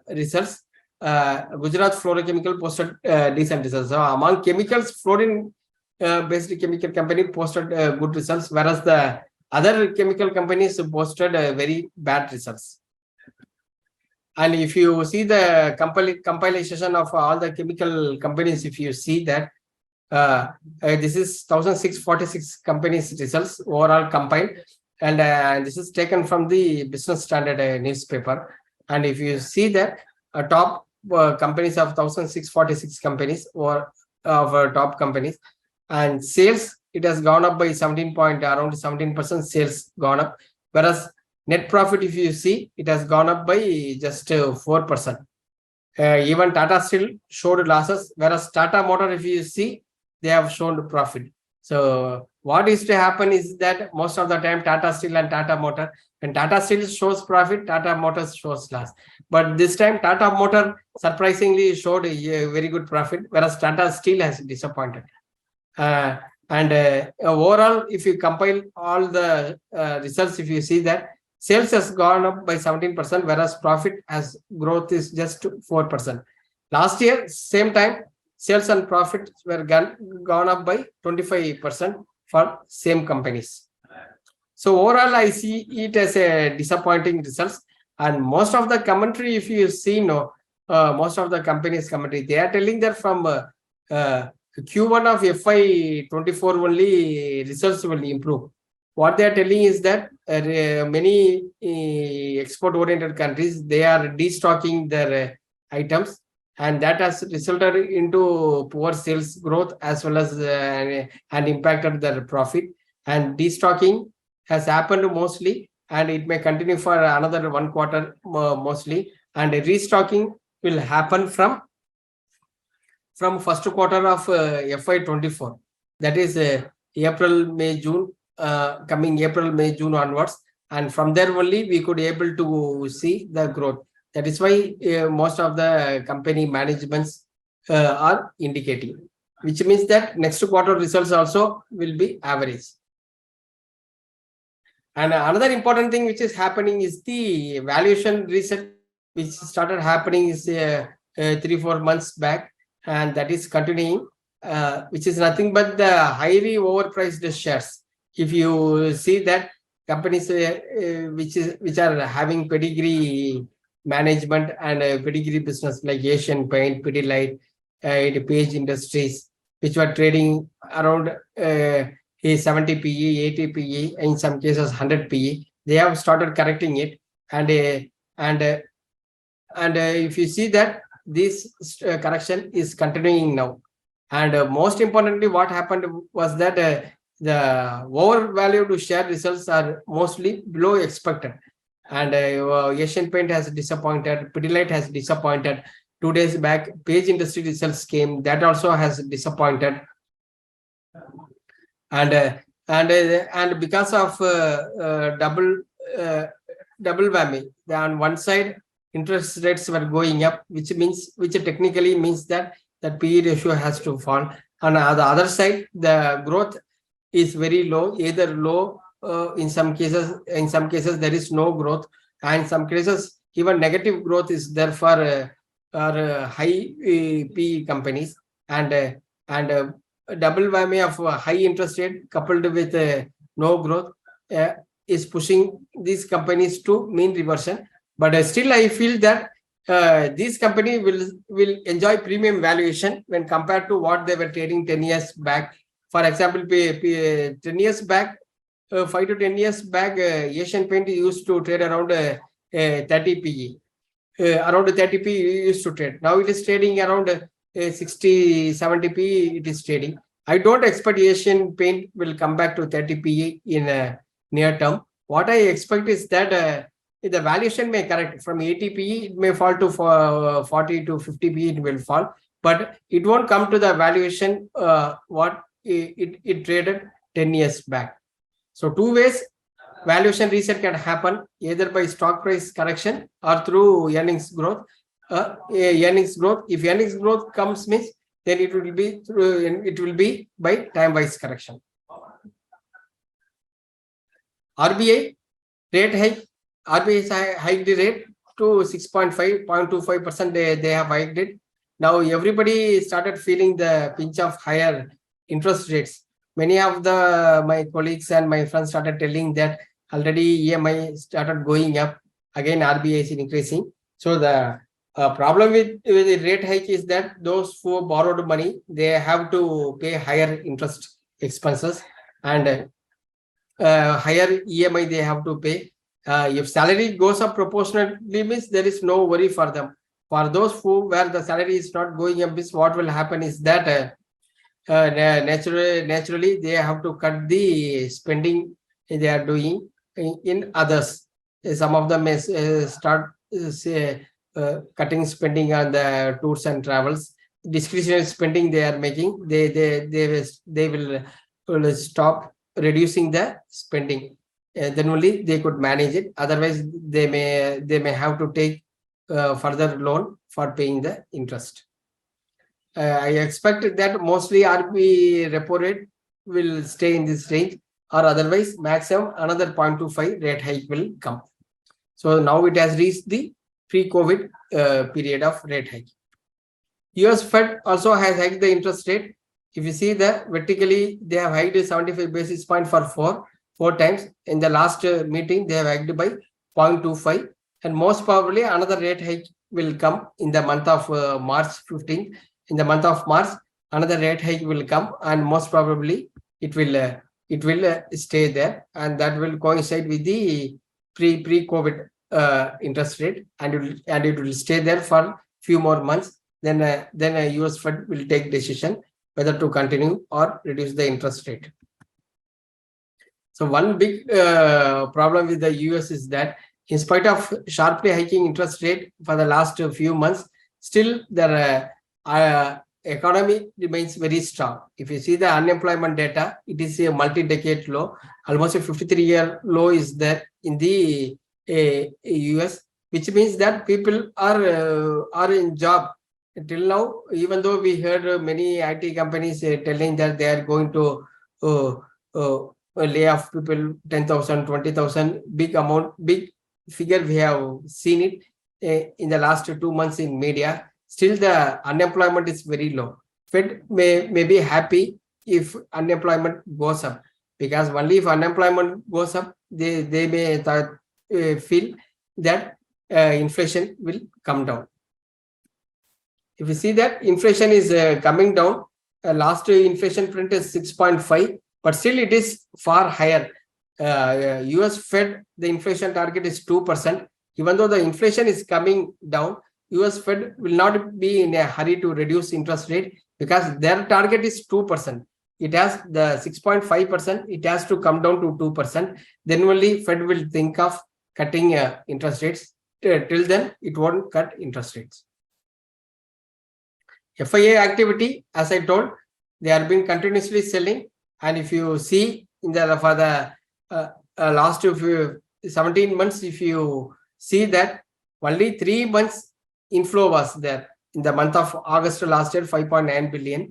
results. Gujarat Fluorochemical posted decent results. So among chemicals, fluorine based chemical company posted good results, whereas the other chemical companies posted very bad results. And if you see the compilation of all the chemical companies, if you see that this is 1646 companies results overall compiled, and this is taken from the Business Standard newspaper. And if you see that top companies of 1646 companies or of top companies, and sales, it has gone up by around 17% sales gone up, whereas net profit, if you see, it has gone up by just 4%. Even Tata Steel showed losses, whereas Tata Motor, if you see, they have shown profit. So what is to happen is that most of the time Tata Steel and Tata Motor, when Tata Steel shows profit, Tata Motors shows loss. But this time Tata Motor surprisingly showed a very good profit, whereas Tata Steel has disappointed. Overall, if you compile all the results, if you see that sales has gone up by 17%, whereas profit has growth is just 4%. Last year, same time, sales and profits were gone up by 25% for same companies. So overall, I see it as a disappointing results. And most of the commentary, if you see, most of the companies' commentary, they are telling that from Q1 of FY24 only results will improve. What they are telling is that many export-oriented countries, they are destocking their items, and that has resulted into poor sales growth as well as and impacted their profit. And destocking has happened mostly, and it may continue for another 1 quarter mostly. And restocking will happen from first quarter of FY24. That is April, May, June, coming April, May, June onwards. And from there only we could able to see the growth. That is why most of the company managements are indicating, which means that next quarter results also will be average. And another important thing which is happening is the valuation reset, which started happening is 3-4 months back, and that is continuing, which is nothing but the highly overpriced shares. If you see that companies which are having pedigree management and pedigree business like Asian Paint, Pidilite, Page Industries, which were trading around 70 PE, 80 PE, in some cases 100 PE. They have started correcting it, and and uh, if you see that this correction is continuing now, and most importantly, what happened was that the overvalued share results are mostly below expected, and Asian Paint has disappointed, Pidilite has disappointed. 2 days back, Page Industry results came, that also has disappointed, and and because of uh, double whammy, on one side interest rates were going up, which technically means that PE ratio has to fall. On the other side, the growth is very low, either low, in some cases there is no growth, and in some cases even negative growth is there for high PE companies, and double whammy of high interest rate coupled with no growth uh, is pushing these companies to mean reversion. But still, I feel that these companies will enjoy premium valuation when compared to what they were trading 10 years back. For example, 10 years back, 5 to 10 years back, Asian Paint used to trade around 30 PE. Around 30 PE used to trade. Now it is trading around 60, 70 PE it is trading. I don't expect Asian Paint will come back to 30 PE in near term. What I expect is that the valuation may correct from 80 PE, it may fall to 40 to 50 PE, it will fall, but it won't come to the valuation what it traded 10 years back. So two ways valuation reset can happen, either by stock price correction or through earnings growth. If earnings growth comes, means then it will be by time wise correction. RBI rate hike. RBI has hiked the rate to 6.5, 0.25%. They have hiked it. Now everybody started feeling the pinch of higher interest rates. Many of my colleagues and my friends started telling that already EMI started going up. Again, RBI is increasing. So the problem with the rate hike is that those who borrowed money, they have to pay higher interest expenses, and higher EMI they have to pay. If salary goes up proportionately, means there is no worry for them. For those where the salary is not going up, means what will happen is that naturally they have to cut the spending they are doing in others. Some of them may start cutting spending on the tours and travels. Discretionary spending they are making, they will stop reducing the spending. Then only they could manage it. Otherwise, they may have to take further loan for paying the interest. I expect that mostly RBI repo rate will stay in this range, or otherwise maximum another 0.25 rate hike will come. So now it has reached the pre-COVID period of rate hike. US Fed also has hiked the interest rate. If you see that vertically, they have hiked 75 basis point for four times. In the last meeting, they have hiked by 0.25, and most probably another rate hike will come in the month of March 15th. In the month of March, another rate hike will come, and most probably it will stay there, and that will coincide with the pre-COVID interest rate, and it will stay there for few more months. Then US Fed will take decision whether to continue or reduce the interest rate. So one big problem with the US is that in spite of sharply hiking interest rate for the last few months, still the economy remains very strong. If you see the unemployment data, it is a multi-decade low. Almost a 53-year low is there in the US, which means that people are in job. Till now, even though we heard many IT companies telling that they are going to lay off people 10,000, 20,000, big figure, we have seen it in the last 2 months in media. Still, the unemployment is very low. Fed may be happy if unemployment goes up, because only if unemployment goes up, they may feel that inflation will come down. If you see that inflation is coming down, last inflation print is 6.5, but still it is far higher. US Fed, the inflation target is 2%. Even though the inflation is coming down, US Fed will not be in a hurry to reduce interest rate because their target is 2%. It has the 6.5%, it has to come down to 2%. Then only Fed will think of cutting interest rates. Till then, it won't cut interest rates. FIA activity, as I told, they are being continuously selling. And if you see in the for the last 17 months, if you see that only 3 months inflow was there. In the month of August last year, 5.9 billion.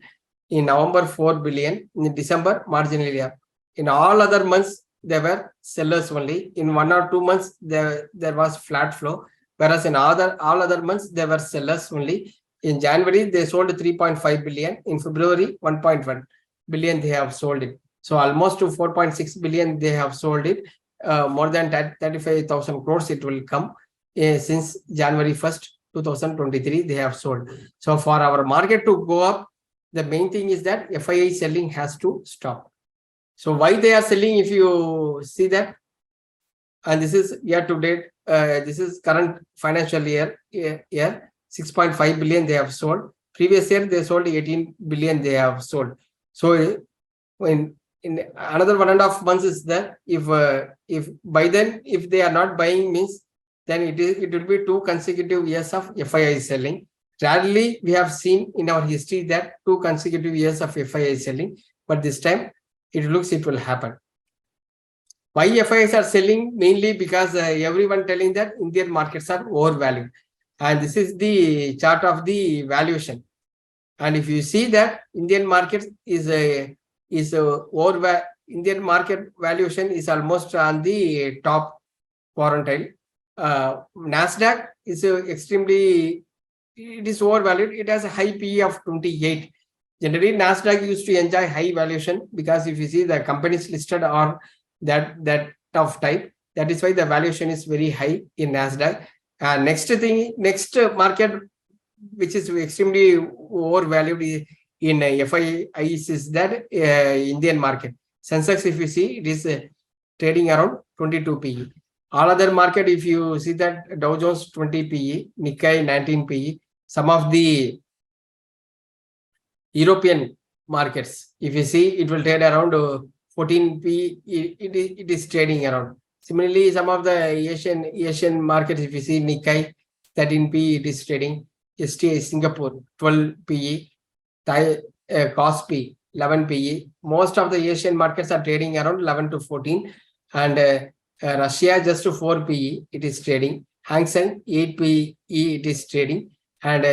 In November, 4 billion. In December, marginally up. In all other months, there were sellers only. In 1 or 2 months, there was flat flow. Whereas in all other months, there were sellers only. In January, they sold 3.5 billion. In February, 1.1 billion they have sold it. So almost to 4.6 billion they have sold it. More than 35,000 crores it will come since January 1st, 2023 they have sold. So for our market to go up, the main thing is that FII selling has to stop. So why they are selling, if you see that, and this is year to date, this is current financial year, 6.5 billion they have sold. Previous year they sold 18 billion they have sold. So in another 1.5 months is that if by then if they are not buying means, then it will be 2 consecutive years of FII selling. Rarely we have seen in our history that 2 consecutive years of FII selling, but this time it looks it will happen. Why FIIs are selling? Mainly because everyone telling that Indian markets are overvalued. And this is the chart of the valuation. And if you see that Indian market Indian market valuation is almost on the top quartile. Nasdaq is extremely, it is overvalued. It has a high PE of 28. Generally, Nasdaq used to enjoy high valuation because if you see the companies listed are that of type, that is why the valuation is very high in Nasdaq. Next market which is extremely overvalued in FIIs is that Indian market. Sensex, if you see, it is trading around 22 PE. All other market, if you see that Dow Jones 20 PE, Nikkei 19 PE, some of the European markets, if you see, it will trade around 14 PE. It is trading around. Similarly, some of the Asian markets, if you see Nikkei 13 PE, it is trading. STA Singapore 12 PE, Thai Kospi 11 PE. Most of the Asian markets are trading around 11 to 14, and Russia just to 4 PE it is trading. Hang Seng 8 PE it is trading. And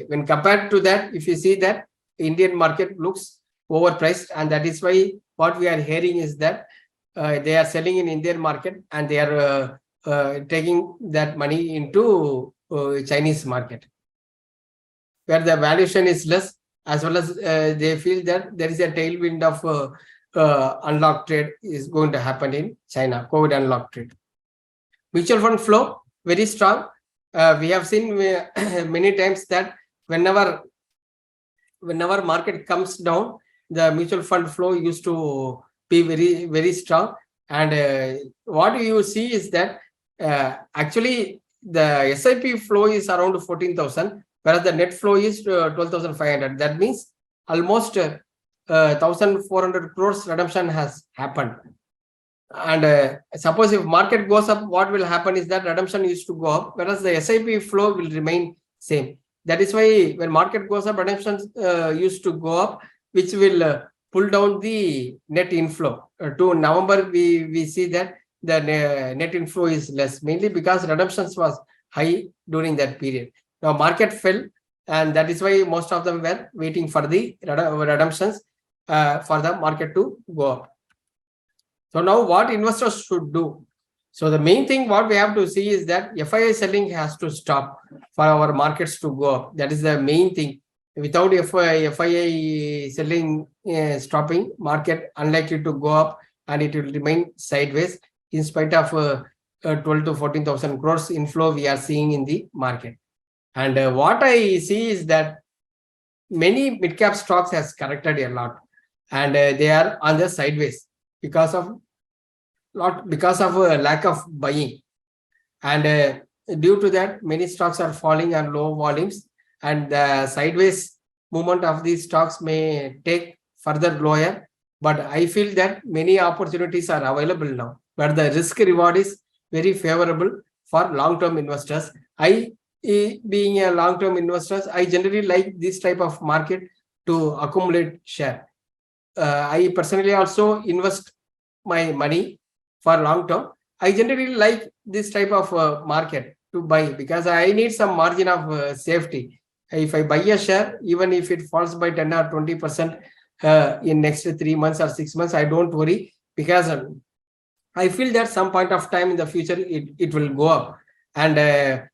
when compared to that, if you see that Indian market looks overpriced, and that is why what we are hearing is that they are selling in Indian market and they are taking that money into Chinese market, where the valuation is less, as well as they feel that there is a tailwind of unlocked trade is going to happen in China, COVID unlocked trade. Mutual fund flow, very strong. We have seen many times that whenever market comes down, the mutual fund flow used to be very, very strong. And what you see is that actually the SIP flow is around 14,000, whereas the net flow is 12,500. That means almost 1,400 crores redemption has happened. And suppose if market goes up, what will happen is that redemption used to go up, whereas the SIP flow will remain same. That is why when market goes up, redemptions used to go up, which will pull down the net inflow. To November, we see that the net inflow is less, mainly because redemptions was high during that period. Now market fell, and that is why most of them were waiting for the redemptions for the market to go up. So now what investors should do? So the main thing what we have to see is that FII selling has to stop for our markets to go up. That is the main thing. Without FII selling stopping, market unlikely to go up, and it will remain sideways in spite of 12 to 14,000 crores inflow we are seeing in the market. And what I see is that many mid-cap stocks has corrected a lot, and they are on the sideways because of lack of buying. And due to that, many stocks are falling on low volumes, and the sideways movement of these stocks may take further lower. But I feel that many opportunities are available now, where the risk reward is very favorable for long-term investors. Being a long-term investor, I generally like this type of market to accumulate share. I personally also invest my money for long-term. I generally like this type of market to buy because I need some margin of safety. If I buy a share, even if it falls by 10 or 20% in next 3 months or 6 months, I don't worry, because I feel that some point of time in the future it will go up, and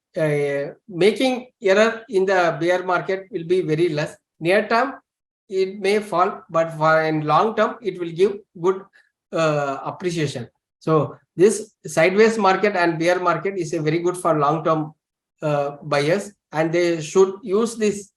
making error in the bear market will be very less. Near term it may fall, but for in long term it will give good appreciation. So this sideways market and bear market is a very good for long term buyers, and they should use this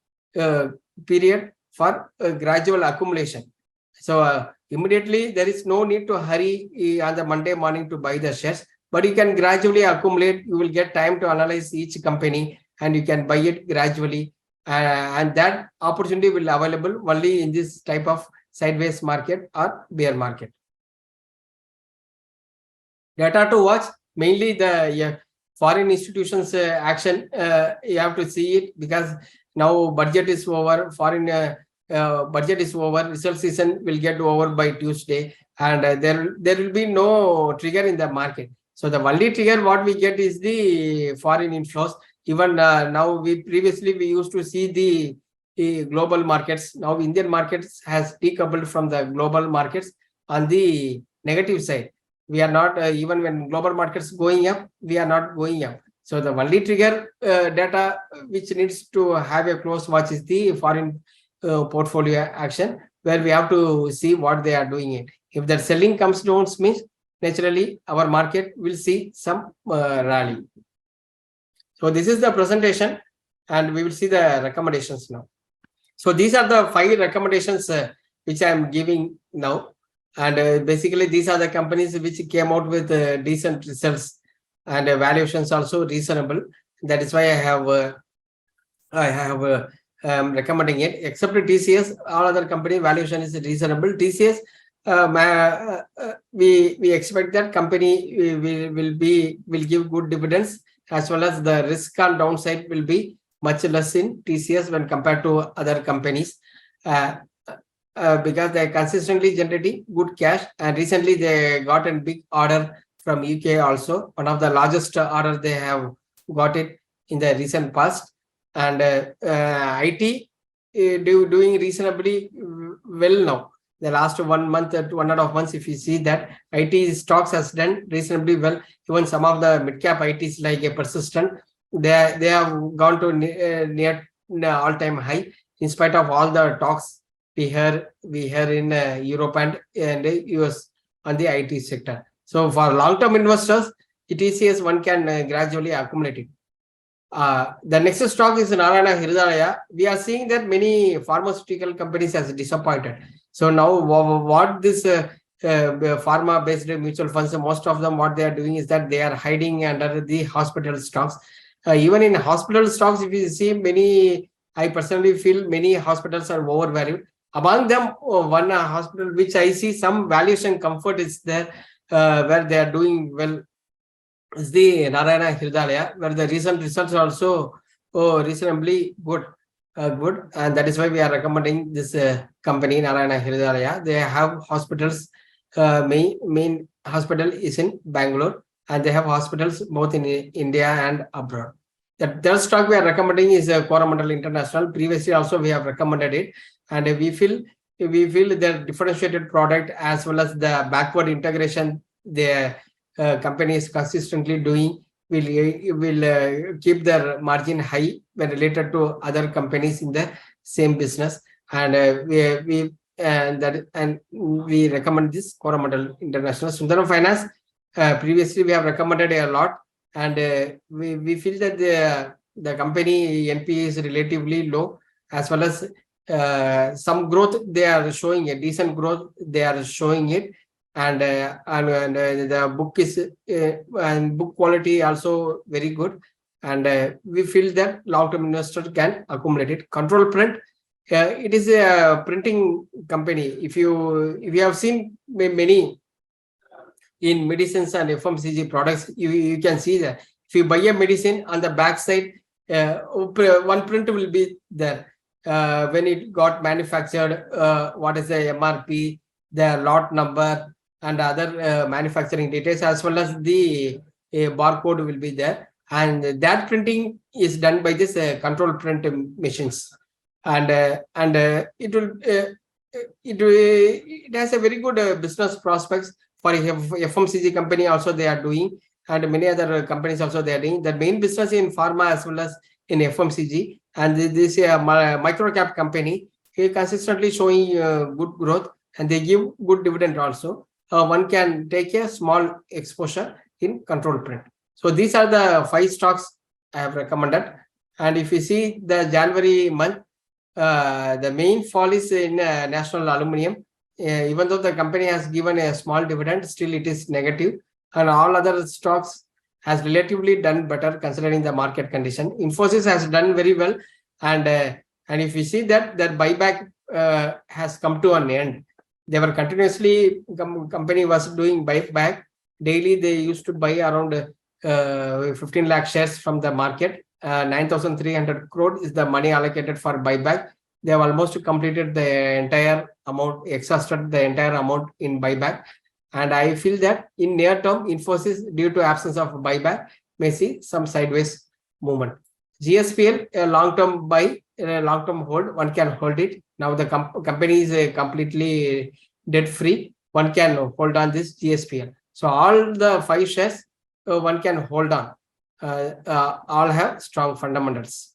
period for gradual accumulation. So immediately there is no need to hurry on the Monday morning to buy the shares, but you can gradually accumulate. You will get time to analyze each company, and you can buy it gradually, and that opportunity will available only in this type of sideways market or bear market. Data to watch, mainly the foreign institutions action. You have to see it, because now budget is over, foreign budget is over, result season will get over by Tuesday, and there will be no trigger in the market. So the only trigger what we get is the foreign inflows. Even now, we used to see the global markets. Now Indian markets has decoupled from the global markets on the negative side. We are not, even when global markets going up, we are not going up. So the only trigger data which needs to have a close watch is the foreign portfolio action, where we have to see what they are doing it. If the selling comes down, means naturally our market will see some rally. So this is the presentation, and we will see the recommendations now. So these are the 5 recommendations which I am giving now. And basically, these are the companies which came out with decent results, and valuations also reasonable. That is why I have recommending it. Except TCS, all other company valuation is reasonable. TCS, we expect that company will give good dividends, as well as the risk on downside will be much less in TCS when compared to other companies. Because they are consistently generating good cash, and recently they got a big order from UK also, one of the largest order they have got it in the recent past. And IT doing reasonably well now. The last 1 month to 1.5 months, if you see that IT stocks has done reasonably well. Even some of the mid-cap ITs like a Persistent, they have gone to near all-time high, in spite of all the talks we hear in Europe and US on the IT sector. So for long-term investors, TCS one can gradually accumulate it. The next stock is Narayana Hrudayalaya. We are seeing that many pharmaceutical companies has disappointed. So now what this pharma-based mutual funds, most of them, what they are doing is that they are hiding under the hospital stocks. Even in hospital stocks, if you see I personally feel many hospitals are overvalued. Among them, one hospital which I see some valuation comfort is there, where they are doing well, is the Narayana Hrudayalaya, where the recent results are also reasonably good, and that is why we are recommending this company, Narayana Hrudayalaya. They have hospitals. Main hospital is in Bangalore, and they have hospitals both in India and abroad. The third stock we are recommending is Coromandel International. Previously also we have recommended it, and we feel their differentiated product as well as the backward integration the company is consistently doing will keep their margin high when related to other companies in the same business, and we recommend this Coromandel International. Sundaram Finance, Previously, we have recommended a lot, and we feel that the company NPA is relatively low, as well as some growth. They are showing a decent growth. They are showing it, and the book is and book quality also very good. And we feel that long-term investor can accumulate it. Control Print, it is a printing company. If you have seen many in medicines and FMCG products, you can see that if you buy a medicine, on the back side, one print will be there. When it got manufactured, what is the MRP, the lot number, and other manufacturing details, as well as the barcode will be there. And that printing is done by this control print machines. And it has a very good business prospects for FMCG company also they are doing, and many other companies also they are doing. The main business in pharma as well as in FMCG, and this micro cap company is consistently showing good growth, and they give good dividend also. One can take a small exposure in Control Print. So these are the 5 stocks I have recommended. And if you see the January month, the main fall is in National Aluminium. Even though the company has given a small dividend, still it is negative, and all other stocks has relatively done better considering the market condition. Infosys has done very well, and if you see that buyback has come to an end. They were continuously, company was doing buyback daily. They used to buy around 15 lakh shares from the market. 9,300 crore is the money allocated for buyback. They have almost completed the entire amount, exhausted the entire amount in buyback. And I feel that in near term, Infosys, due to absence of buyback, may see some sideways movement. GSPL, a long-term buy, a long-term hold, one can hold it. Now the company is completely debt-free. One can hold on this GSPL. So all the 5 shares, one can hold on. All have strong fundamentals.